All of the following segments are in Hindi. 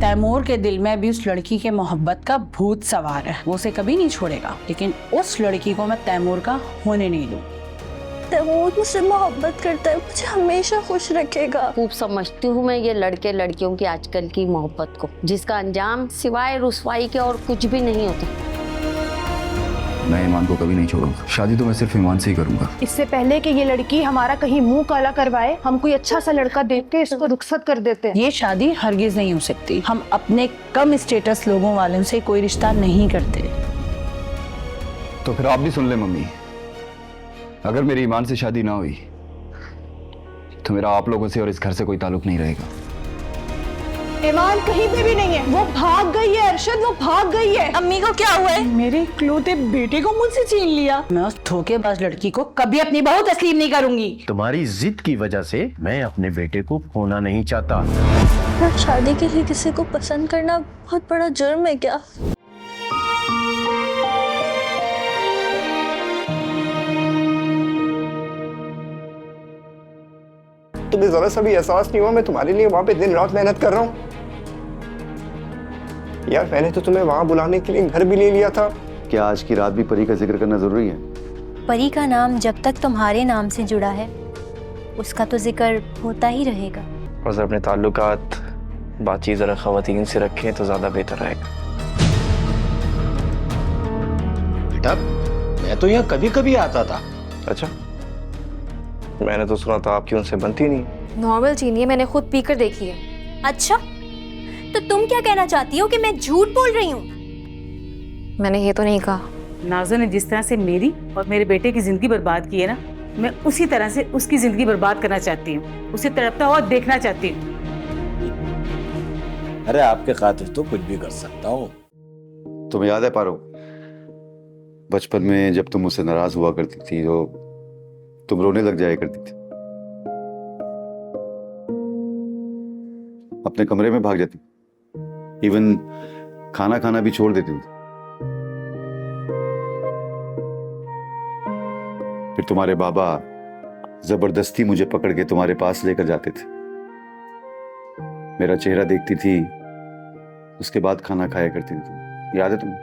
तैमूर के दिल में भी उस लड़की के मोहब्बत का भूत सवार है, वो उसे कभी नहीं छोड़ेगा, लेकिन उस लड़की को मैं तैमूर का होने नहीं दूँ। तैमूर मुझसे मोहब्बत करता है, मुझे हमेशा खुश रखेगा। खूब समझती हूँ मैं ये लड़के लड़कियों की आजकल की मोहब्बत को, जिसका अंजाम सिवाय रुसवाई के और कुछ भी नहीं होता। मैं ईमान को कभी नहीं छोड़ूंगा, शादी तो मैं सिर्फ ईमान से ही करूंगा। इससे पहले कि ये लड़की हमारा कहीं मुंह काला करवाए, हम कोई अच्छा सा लड़का देख के इसको रुखसत कर देते हैं। ये शादी हरगिज नहीं हो सकती। हम अपने कम स्टेटस लोगों वालों से कोई रिश्ता नहीं करते। तो फिर आप भी सुन ले मम्मी, अगर मेरी ईमान से शादी ना हुई तो मेरा आप लोगों से और इस घर से कोई ताल्लुक नहीं रहेगा। ईमान कहीं पे भी नहीं है, वो भाग गई है अरशद, वो भाग गई है। अम्मी को क्या हुआ है? मेरे इकलौते बेटे को मुझसे छीन लिया। मैं उस धोखेबाज लड़की को कभी अपनी बहू तस्लीम नहीं करूंगी। तुम्हारी जिद की वजह से मैं अपने बेटे को खोना नहीं चाहता। क्या शादी के लिए किसी को पसंद करना बहुत बड़ा जुर्म है क्या? तुम्हें जरा सा भी एहसास नहीं हुआ मैं तुम्हारे लिए वहां पे दिन रात मेहनत कर रहा हूँ? यार मैंने तो तुम्हें वहां बुलाने के लिए घर भी ले लिया था। क्या आज की रात भी परी का जिक्र करना जरूरी है? परी का नाम जब तक तुम्हारे नाम से जुड़ा है उसका तो जिक्र होता ही रहेगा। और अपने ताल्लुकात बातचीत जरा खवातीन से रखें तो ज्यादा बेहतर रहेगा। बेटा मैं तो यहाँ कभी कभी आता था। अच्छा, मैंने तो सुना था आपकी उनसे बनती नहीं। नॉर्मल चीनी है, मैंने खुद पीकर देखी है। अच्छा, तो तुम क्या कहना चाहती हो कि मैं झूठ बोल रही हूँ? मैंने ये तो नहीं कहा। नाज़ो ने जिस तरह से मेरी और मेरे बेटे की जिंदगी बर्बाद की है ना, मैं उसी तरह से उसकी जिंदगी बर्बाद करना चाहती हूँ, उसे तड़पता हुआ देखना चाहती हूँ। अरे आपके खातिर तो कुछ भी कर सकता हूँ। तुम्हें याद है पारो, बचपन में जब तुम मुझसे नाराज हुआ करती थी तो तुम रोने लग जाया करती थी, अपने कमरे में भाग जाती, इवन खाना खाना भी छोड़ देती थी। फिर तुम्हारे बाबा जबरदस्ती मुझे पकड़ के तुम्हारे पास लेकर जाते थे, मेरा चेहरा देखती थी, उसके बाद खाना खाया करती थी। याद है तुम्हें?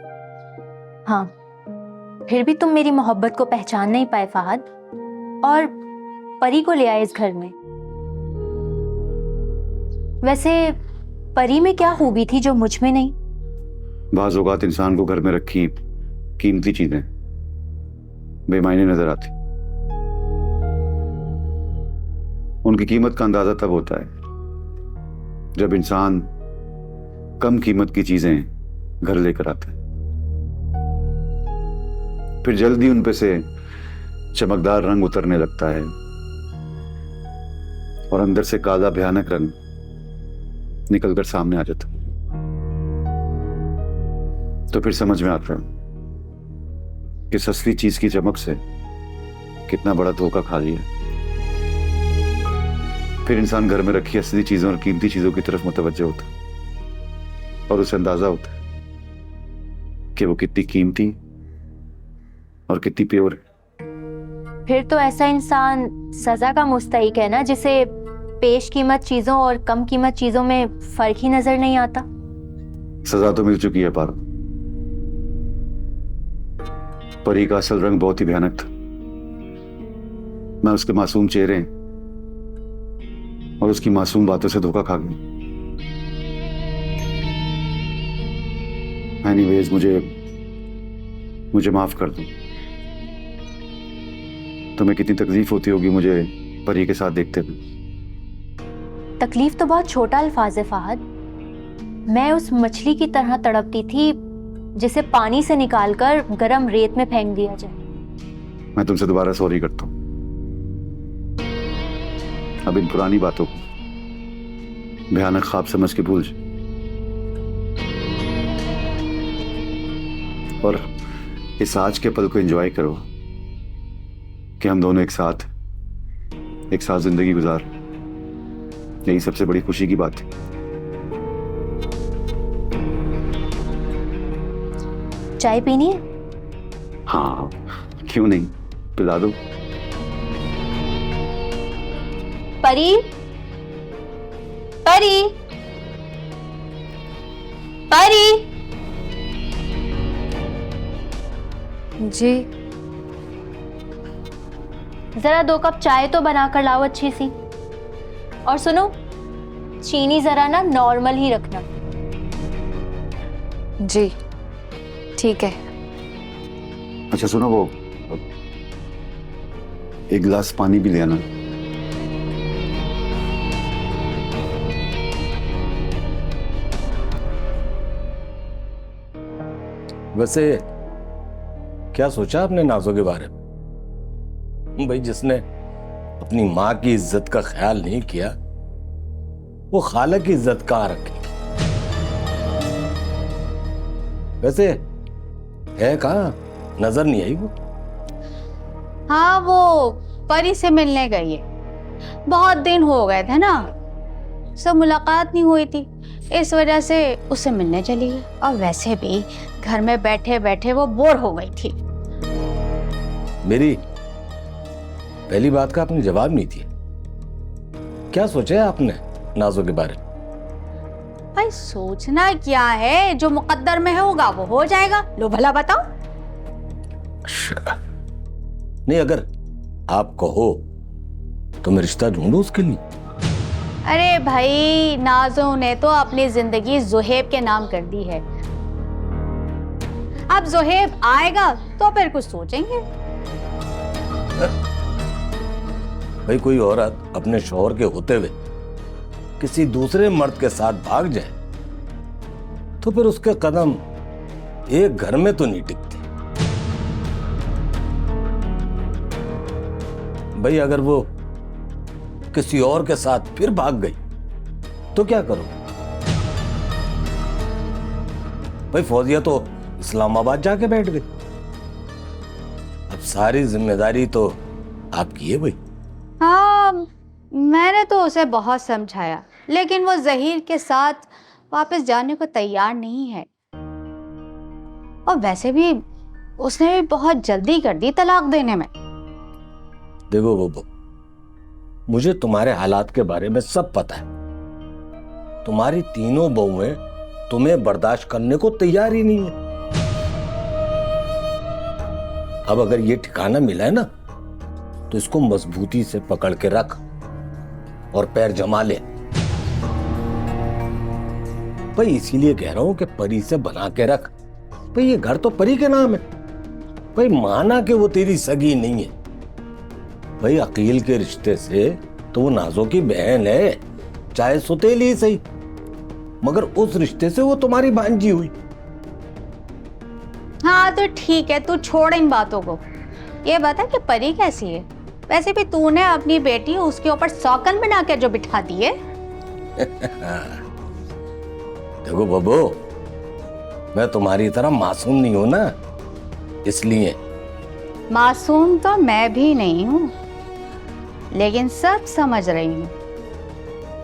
हाँ, फिर भी तुम मेरी मोहब्बत को पहचान नहीं पाए फहद, और परी को ले आए इस घर में। वैसे परी में क्या खूबी थी जो मुझ में नहीं? बाज़ औक़ात इंसान को घर में रखी कीमती चीजें बेमायने नजर आती। उनकी कीमत का अंदाजा तब होता है जब इंसान कम कीमत की चीजें घर लेकर आता है, फिर जल्दी उन पे से चमकदार रंग उतरने लगता है और अंदर से काला भयानक रंग निकलकर सामने आ जाता। तो फिर समझ में आता है कि सस्ती चीज की चमक से कितना बड़ा धोखा खा लिया। फिर इंसान घर में रखी असली चीजों और कीमती चीजों की तरफ मुतवज्जह होता है और उसे अंदाजा होता है कि वो कितनी कीमती और कितनी प्योर है। फिर तो ऐसा इंसान सजा का मुस्तहिक है ना, जिसे पेश कीमत चीजों और कम कीमत चीजों में फर्क ही नजर नहीं आता। सजा तो मिल चुकी है पारो। परी का असल रंग बहुत ही भयानक था। मैं उसके मासूम चेहरे और उसकी मासूम बातों से धोखा खा गया। एनीवेज, मुझे माफ कर दो। तुम्हें कितनी तकलीफ होती होगी मुझे परी के साथ देखते हुए। तकलीफ तो बहुत छोटा अल्फाज है फहद। मैं उस मछली की तरह तड़पती थी जिसे पानी से निकालकर गरम रेत में फेंक दिया जाए। मैं तुमसे दोबारा सॉरी करता हूं। अब इन पुरानी बातों को भयानक ख्वाब समझ के भूल जाओ और इस आज के पल को एंजॉय करो कि हम दोनों एक साथ जिंदगी गुजार। यही सबसे बड़ी खुशी की बात है। चाय पीनी है? हाँ, क्यों नहीं, पिला दो। परी, परी, परी। जी। जरा 2 कप चाय तो बनाकर लाओ अच्छी सी। और सुनो, चीनी जरा ना नॉर्मल ही रखना। जी ठीक है। अच्छा सुनो, वो एक गिलास पानी भी ले आना। वैसे क्या सोचा आपने नाजो के बारे में? भाई जिसने अपनी माँ की इज्जत का ख्याल नहीं किया वो खाला की इज्जत कहाँ रखेगी? वैसे है कहाँ, नजर नहीं आई वो? हाँ, वो परी से मिलने गई है। बहुत दिन हो गए थे ना, सब मुलाकात नहीं हुई थी, इस वजह से उससे मिलने चली गई। और वैसे भी घर में बैठे बैठे वो बोर हो गई थी। मेरी पहली बात का आपने जवाब नहीं दिया। क्या सोचा है आपने नाजो के बारे में? भाई सोचना क्या है, जो मुकद्दर में होगा वो हो जाएगा। लो भला बताओ। नहीं, अगर आप कहो तो मैं रिश्ता ढूंढूं उसके लिए। अरे भाई, नाजो ने तो अपनी जिंदगी जोहेब के नाम कर दी है। अब जोहेब आएगा तो फिर कुछ सोचेंगे। भाई कोई औरत अपने शौहर के होते हुए किसी दूसरे मर्द के साथ भाग जाए तो फिर उसके कदम एक घर में तो नहीं टिकते। भाई अगर वो किसी और के साथ फिर भाग गई तो क्या करो? भाई फौजिया तो इस्लामाबाद जाके बैठ गई। अब सारी जिम्मेदारी तो आपकी है भाई। हाँ, मैंने तो उसे बहुत समझाया, लेकिन वो जहीर के साथ वापस जाने को तैयार नहीं है। और वैसे भी उसने भी बहुत जल्दी कर दी तलाक देने में। देखो वो मुझे तुम्हारे हालात के बारे में सब पता है। तुम्हारी तीनों बहुएं तुम्हें बर्दाश्त करने को तैयार ही नहीं है। अब अगर ये ठिकाना मिला है ना तो इसको मजबूती से पकड़ के रख और पैर जमा ले। भाई इसीलिए कह रहा हूं कि परी से बना के रख। भाई ये घर तो परी के नाम है। भाई माना कि वो तेरी सगी नहीं है। भाई अकील के रिश्ते से तो वो नाजो की बहन है, चाहे सुतेली ही सही, मगर उस रिश्ते से वो तुम्हारी भांजी हुई। हाँ तो ठीक है, तू छोड़ इन बातों को। ये बता कि परी कैसी है? वैसे भी तूने अपनी बेटी उसके ऊपर सौकन बना के जो बिठा दी है। देखो बबू, मैं तुम्हारी तरह मासूम नहीं हूं ना, इसलिए। मासूम तो मैं भी नहीं हूं, लेकिन सब समझ रही हूं।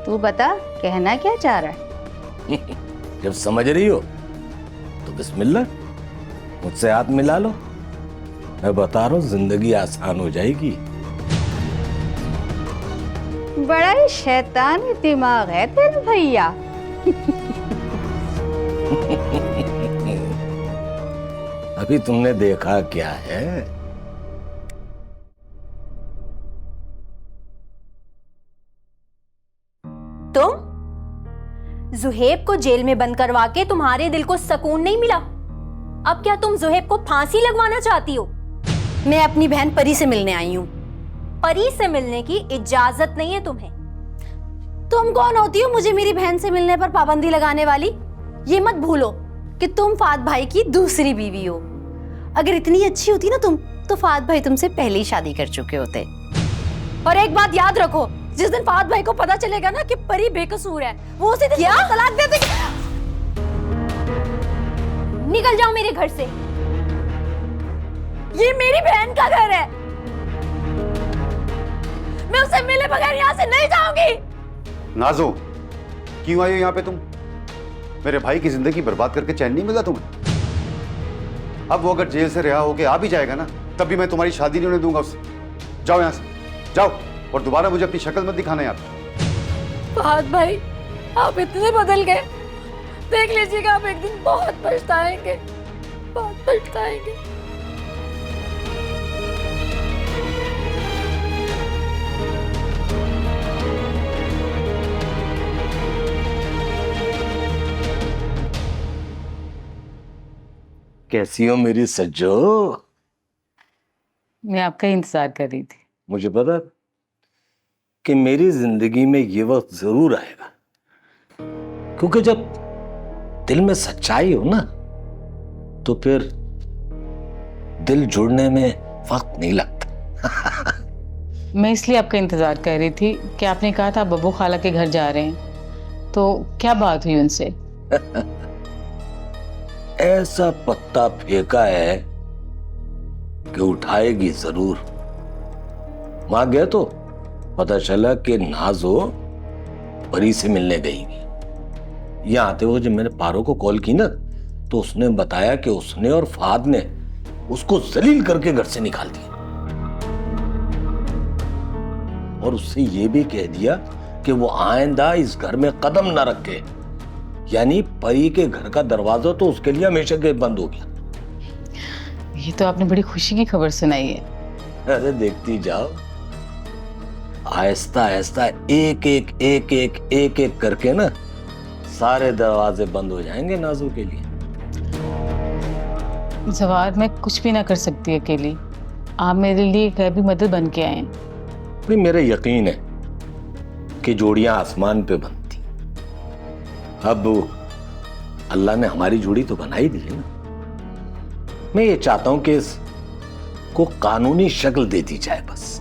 तू बता, कहना क्या चाह रहा है? जब समझ रही हो तो बिस्मिल्लाह, मुझसे हाथ मिला लो। मैं बता रहा हूं जिंदगी आसान हो जाएगी। बड़ा ही शैतानी दिमाग है तेरा भैया। अभी तुमने देखा क्या है? तुम जुहेब को जेल में बंद करवा के तुम्हारे दिल को सुकून नहीं मिला? अब क्या तुम जुहेब को फांसी लगवाना चाहती हो? मैं अपनी बहन परी से मिलने आई हूँ। परी से मिलने की इजाजत नहीं है तुम्हें। तुम कौन होती हो मुझे मेरी बहन से मिलने पर पाबंदी लगाने वाली? ये मत भूलो कि तुम फात भाई की दूसरी बीवी हो। अगर इतनी अच्छी होती ना तुम, तो फात भाई तुमसे पहले ही शादी कर चुके होते। और एक बात याद रखो, जिस दिन फात भाई को पता चलेगा ना कि परी बेकसूर है, वो उसी दिन तलाक दे देगा। निकल जाओ मेरे घर से। ये मेरी बहन का घर है। मैं उससे मिले बगैर यहाँ से नहीं जाऊंगी। नाजो, क्यों आई हो यहाँ पे तुम? मेरे भाई की जिंदगी बर्बाद करके चैन नहीं मिला तुम्हें? अब वो अगर जेल से रिहा होके आ भी जाएगा ना, तब भी मैं तुम्हारी शादी नहीं होने दूंगा उससे। जाओ यहाँ से, जाओ, और दोबारा मुझे अपनी शक्ल मत दिखाना यार। फात भाई, आप इतने बदल गए, देख लीजिएगा, आप एक दिन बहुत पछताएंगे, बहुत पछताएंगे। कैसी हो मेरी सज्जो? मैं आपका इंतजार कर रही थी। मुझे पता कि मेरी जिंदगी में ये वक्त जरूर आएगा, क्योंकि जब दिल में सच्चाई हो ना तो फिर दिल जुड़ने में वक्त नहीं लगता। मैं इसलिए आपका इंतजार कर रही थी कि आपने कहा था बब्बू खाला के घर जा रहे हैं, तो क्या बात हुई उनसे? ऐसा पत्ता फेंका है कि उठाएगी जरूर। वहां गए तो पता चला कि नाजो परी से मिलने गई। यहाँ आते हुए जब मैंने पारो को कॉल की ना तो उसने बताया कि उसने और फाद ने उसको जलील करके घर से निकाल दिया और उससे ये भी कह दिया कि वो आइंदा इस घर में कदम ना रखे, यानी परी के घर का दरवाजा तो उसके लिए हमेशा के बंद हो गया। ये तो आपने बड़ी खुशी की खबर सुनाई है। अरे देखती जाओ, आहिस्ता आहिस्ता एक एक करके ना सारे दरवाजे बंद हो जाएंगे नाजू के लिए। जवार, मैं कुछ भी ना कर सकती अकेली, आप मेरे लिए गैबी मदद बन के आए हैं। भाई मेरा यकीन है कि जोड़ियां आसमान पे बनती, अब अल्लाह ने हमारी जोड़ी तो बना ही दी है ना। मैं ये चाहता हूं कि इसको कानूनी शक्ल दे दी जाए बस।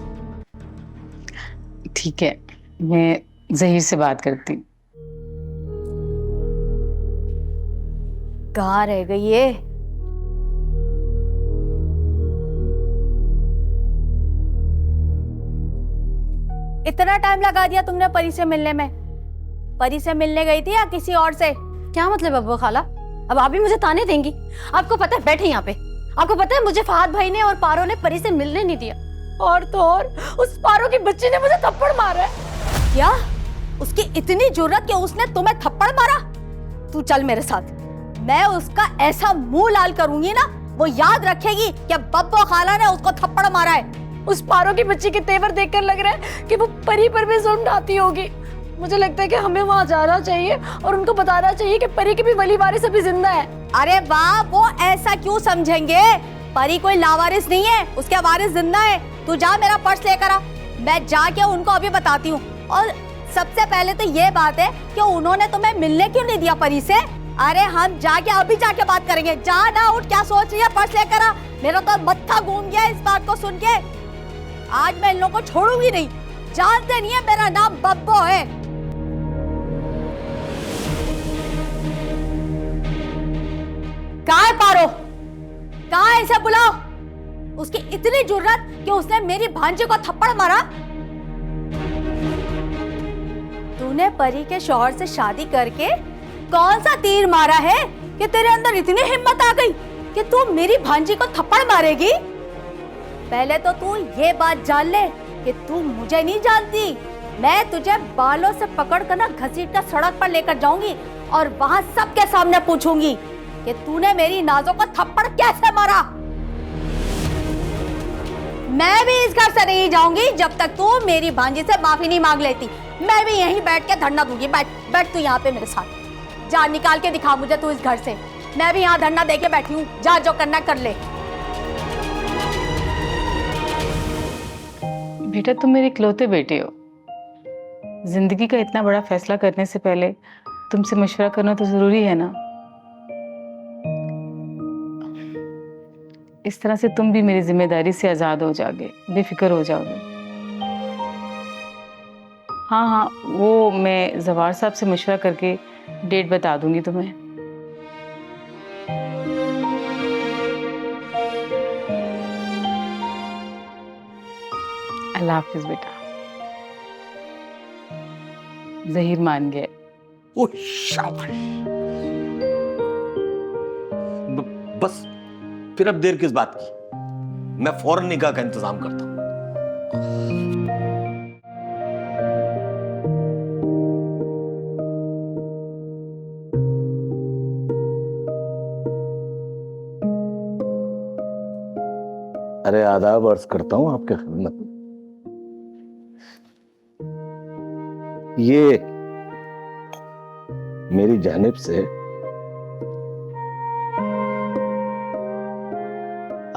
ठीक है, मैं जहीर से बात करती हूँ। कहाँ रह गई ये? इतना टाइम लगा दिया तुमने परी से मिलने में। परी से मिलने गई थी या किसी और से? क्या मतलब अब्बू खाला? अब आप भी मुझे ताने देंगी? आपको पता है, बैठे यहाँ पे, आपको पता है मुझे फहद भाई ने और पारो ने परी से मिलने नहीं दिया, और तो और उस पारो की बच्ची ने मुझे थप्पड़ मारा है। क्या उसकी इतनी जुर्रत कि उसने तुम्हें थप्पड़ मारा? तू चल मेरे साथ, मैं उसका ऐसा मुंह लाल करूंगी ना, वो याद रखेगी कि बब्बू खाला ने उसको थप्पड़ मारा है। उस पारो की बच्ची के तेवर देखकर लग रहा है कि वो परी पर भी जुल्म ढाती होगी। मुझे लगता है कि हमें वहां जाना चाहिए और उनको बताना चाहिए कि परी के भी वली वारिस अभी जिंदा है। अरे वाह, वो ऐसा क्यों समझेंगे? परी कोई लावारिस नहीं है, उसके वारिस जिंदा है। तू जा, मेरा पर्स लेकर आ, मैं जाके उनको अभी बताती हूँ। और सबसे पहले तो ये बात है कि उन्होंने तुम्हें मिलने क्यों नहीं दिया परी से? अरे हम जाके अभी जाके बात करेंगे। जा ना, उठ, क्या सोच रही है? पर्स लेकर आ। मेरा तो मत्था घूम गया इस बात को सुन के। आज मैं इन लोगों को छोड़ूंगी नहीं। जानते नहीं है मेरा नाम बब्बू है। कहाँ है पारो? कहाँ है? इसे बुलाओ। उसकी इतनी जुर्रत कि उसने मेरी भांजी को थप्पड़ मारा। तूने परी के शौहर से शादी करके कौन सा तीर मारा है कि तेरे अंदर इतनी हिम्मत आ गई कि तू मेरी भांजी को थप्पड़ मारेगी? पहले तो तू ये बात जान ले कि तू मुझे नहीं जानती। मैं तुझे बालों से पकड़कर ना घसीट कर सड़क पर लेकर जाऊंगी और वहां सबके सामने पूछूंगी कि तूने मेरी नाजों को थप्पड़ कैसे मारा। मैं भी इस घर से नहीं जाऊंगी जब तक तू मेरी भांजी से माफी नहीं मांग लेती। मैं भी यहीं बैठ के धरना दूंगी। बैठ बैठ तू यहाँ पे मेरे साथ। जा, निकाल के दिखा मुझे तू इस घर से। मैं भी यहाँ धरना दे के बैठी हूँ। जा, जो करना कर ले। बेटा, तुम मेरे इकलौते बेटे हो। जिंदगी का इतना बड़ा फैसला करने से पहले तुमसे मशवरा करना तो जरूरी है ना। इस तरह से तुम भी मेरी जिम्मेदारी से आजाद हो जाओगे, बेफिक्र हो जाओगे। हाँ हाँ, वो मैं जवार साहब से मशवरा करके डेट बता दूंगी तुम्हें। अल्लाह हाफिज बेटा। जहीर मान गए। ओ शाबाश। बस फिर अब देर किस बात की? मैं फौरन निकाह का इंतजाम करता हूं। अरे आदाब अर्ज करता हूं आपके खिदमत में। ये मेरी जानिब से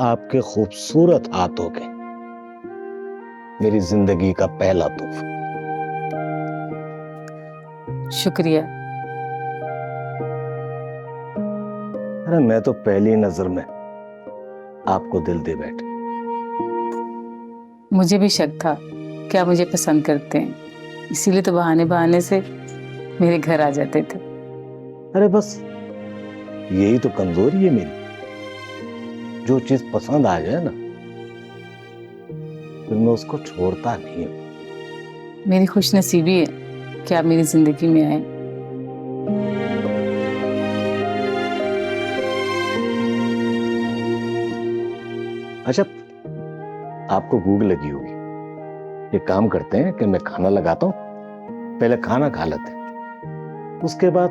आपके खूबसूरत हाथों के मेरी जिंदगी का पहला तोहफा। शुक्रिया। अरे मैं तो पहली नजर में आपको दिल दे बैठा। मुझे भी शक था कि आप मुझे पसंद करते हैं, इसीलिए तो बहाने बहाने से मेरे घर आ जाते थे। अरे बस यही तो कमजोरी है मेरी, जो चीज पसंद आ जाए ना फिर मैं उसको छोड़ता नहीं हूं। मेरी खुशनसीबी है कि आप मेरी जिंदगी में आए। अच्छा, आपको भूख लगी होगी, ये काम करते हैं कि मैं खाना लगाता हूं, पहले खाना खा लेते हैं, उसके बाद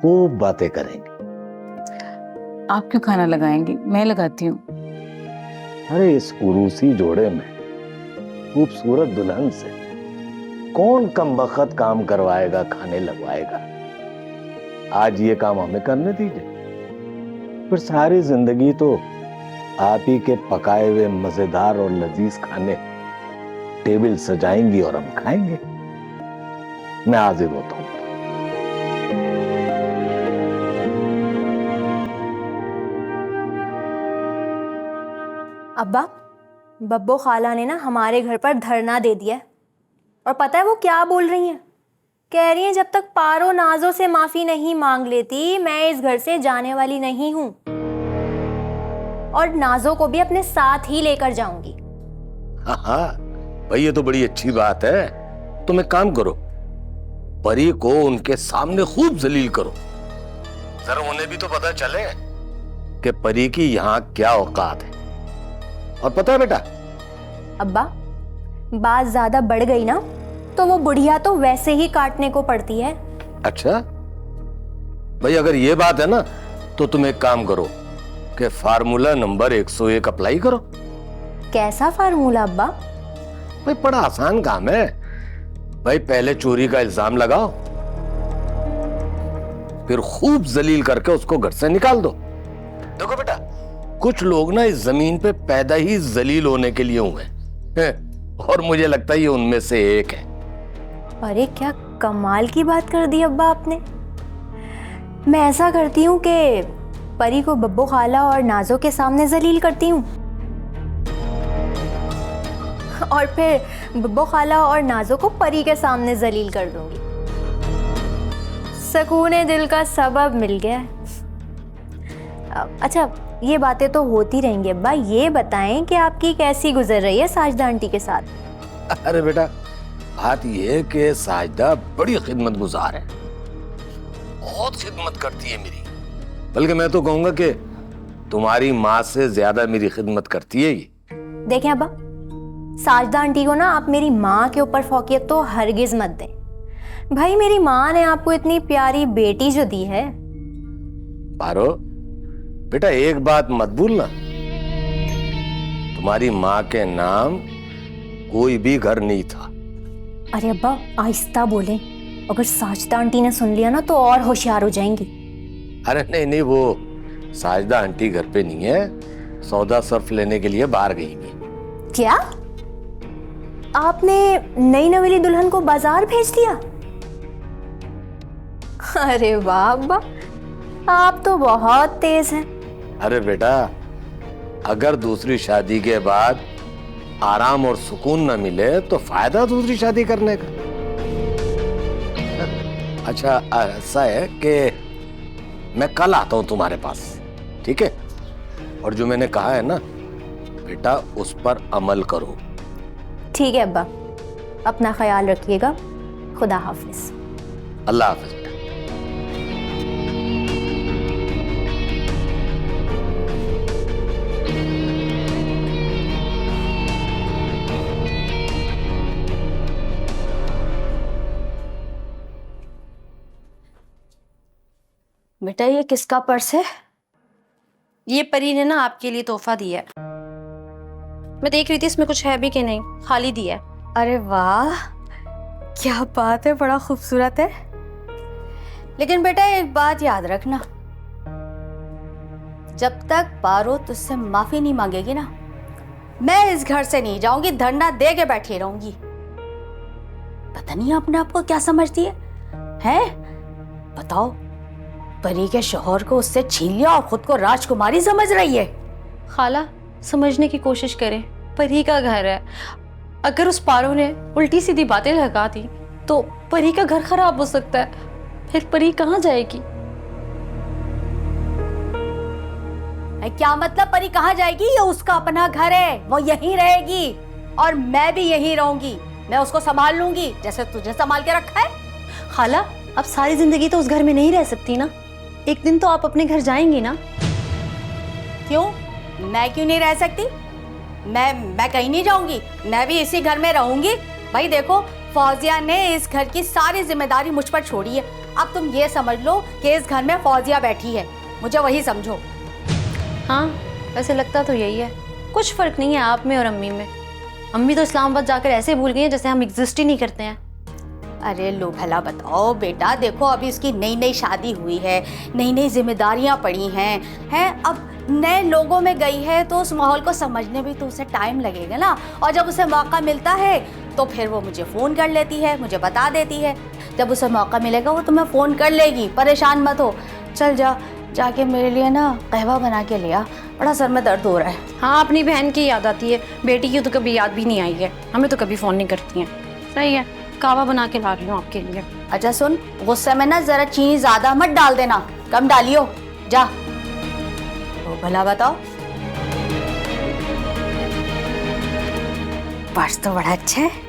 खूब बातें करेंगे। आप क्यों खाना लगाएंगे, मैं लगाती हूँ। अरे इस उरूसी जोड़े में खूबसूरत दुल्हन से कौन कमबख्त काम करवाएगा, खाने लगवाएगा। आज ये काम हमें करने दीजिए, फिर सारी जिंदगी तो आप ही के पकाए हुए मजेदार और लजीज खाने टेबल सजाएंगी और हम खाएंगे। मैं हाजिर होता हूं। अब्बा, बब्बो खाला ने ना हमारे घर पर धरना दे दिया है। और पता है वो क्या बोल रही हैं? कह रही हैं जब तक पारो नाजो से माफी नहीं मांग लेती मैं इस घर से जाने वाली नहीं हूं, और नाजो को भी अपने साथ ही लेकर जाऊंगी। हाँ भाई, ये तो बड़ी अच्छी बात है। तुम एक काम करो, परी को उनके सामने खूब जलील करो, जरा उन्हें भी तो पता चले कि परी की यहाँ क्या औकात है। और पता है बेटा, अब्बा, बात ज्यादा बढ़ गई ना तो वो बुढ़िया तो वैसे ही काटने को पड़ती है। अच्छा भाई, अगर ये बात है ना तो तुम एक काम करो कि फार्मूला नंबर 101 अप्लाई करो। कैसा फार्मूला अब्बा? भाई बड़ा आसान काम है भाई। पहले चोरी का इल्जाम लगाओ, फिर खूब जलील करके उसको घर से निकाल दो। देखो बेटा, कुछ लोग ना इस जमीन पे पैदा ही जलील होने के लिए हुए हैं, और मुझे लगता है ये उनमें से एक है। अरे क्या कमाल की बात कर दी अब्बा आपने। मैं ऐसा करती हूँ कि परी को बब्बो खाला और नाजो के सामने जलील करती हूँ, और फिर बब्बो खाला और नाजो को परी के सामने जलील कर दूंगी। सुकून दिल का सबब मिल गया। अच्छा, ये बातें तो होती रहेंगी अब्बा, ये बताएं कि आपकी कैसी गुजर रही है साजदा आंटी के साथ? अरे बेटा, बात यह है कि साजदा बड़ी खिदमत गुजार है, बहुत खिदमत करती है मेरी। बल्कि मैं तो कहूंगा कि तुम्हारी माँ से ज्यादा मेरी खिदमत करती है ये। देखें अब्बा, साजदा आंटी को ना आप मेरी माँ के ऊपर फौकियत तो हरगिज मत दें। भाई मेरी माँ ने आपको इतनी प्यारी बेटी जो दी है। पारो बेटा, एक बात मत भूलना, तुम्हारी माँ के नाम कोई भी घर नहीं था। अरे अब्बा आहिस्ता बोलें, अगर साजदा आंटी ने सुन लिया ना तो और होशियार हो जाएंगी। अरे नहीं नहीं, वो साजदा आंटी घर पे नहीं है, सौदा सर्फ लेने के लिए बाहर गई है। क्या आपने नई नवेली दुल्हन को बाजार भेज दिया? अरे वाह अब्बा, आप तो बहुत तेज हैं। अरे बेटा, अगर दूसरी शादी के बाद आराम और सुकून न मिले तो फायदा दूसरी शादी करने का। अच्छा ऐसा है कि मैं कल आता हूं तुम्हारे पास, ठीक है? और जो मैंने कहा है ना बेटा, उस पर अमल करो। ठीक है अब्बा, अपना ख्याल रखिएगा। खुदा हाफिज। अल्लाह हाफिज बेटा। बेटा ये किसका पर्स है? ये परी ने ना आपके लिए तोहफा दिया है। मैं देख रही थी इसमें कुछ है भी कि नहीं, खाली दिया है। अरे वाह, क्या बात है, बड़ा खूबसूरत है। लेकिन बेटा एक बात याद रखना, जब तक पारो तुझसे माफी नहीं मांगेगी ना, मैं इस घर से नहीं जाऊंगी, धरना दे के बैठी रहूंगी। पता नहीं अपने आप को क्या समझती है, हैं? बताओ, परी के शौहर को उससे छीन लिया और खुद को राजकुमारी समझ रही है। खाला, समझने की कोशिश करें, परी का घर है। अगर उस पारो ने उल्टी सीधी बातें लगा दी तो परी का घर खराब हो सकता है, फिर परी कहाँ जाएगी? क्या मतलब परी कहाँ जाएगी? ये उसका अपना घर है, वो यहीं रहेगी और मैं भी यहीं रहूंगी। मैं उसको संभाल लूंगी जैसे तुझे संभाल के रखा है। खाला, अब सारी जिंदगी तो उस घर में नहीं रह सकती ना, एक दिन तो आप अपने घर जाएंगी ना। क्यों? मैं क्यों नहीं रह सकती? मैं कहीं नहीं जाऊंगी, मैं भी इसी घर में रहूंगी। भाई देखो, फौजिया ने इस घर की सारी जिम्मेदारी मुझ पर छोड़ी है। अब तुम ये समझ लो कि इस घर में फौजिया बैठी है, मुझे वही समझो। हाँ, वैसे लगता तो यही है, कुछ फर्क नहीं है आप में और अम्मी में। अम्मी तो इस्लामाबाद जाकर ऐसे भूल गई हैं जैसे हम एग्जिस्ट ही नहीं करते हैं। अरे लो भला बताओ बेटा, देखो अभी इसकी नई नई शादी हुई है, नई नई जिम्मेदारियां पड़ी हैं, अब नए लोगों में गई है तो उस माहौल को समझने में तो उसे टाइम लगेगा ना। और जब उसे मौका मिलता है तो फिर वो मुझे फ़ोन कर लेती है, मुझे बता देती है। जब उसे मौका मिलेगा वो तुम्हें फ़ोन कर लेगी, परेशान मत हो। चल जाके मेरे लिए ना कहवा बना के लिया, बड़ा सर में दर्द हो रहा है। हाँ, अपनी बहन की याद आती है, बेटी की तो कभी याद भी नहीं आई है, हमें तो कभी फ़ोन नहीं करती हैं। सही है, कहवा बना के ला रही हूँ आपके लिए। अच्छा सुन, गुस्से में ना ज़रा चीनी ज़्यादा मत डाल देना, कम डालियो। जा तो भला बताओ, पर्स तो बड़ा अच्छा है।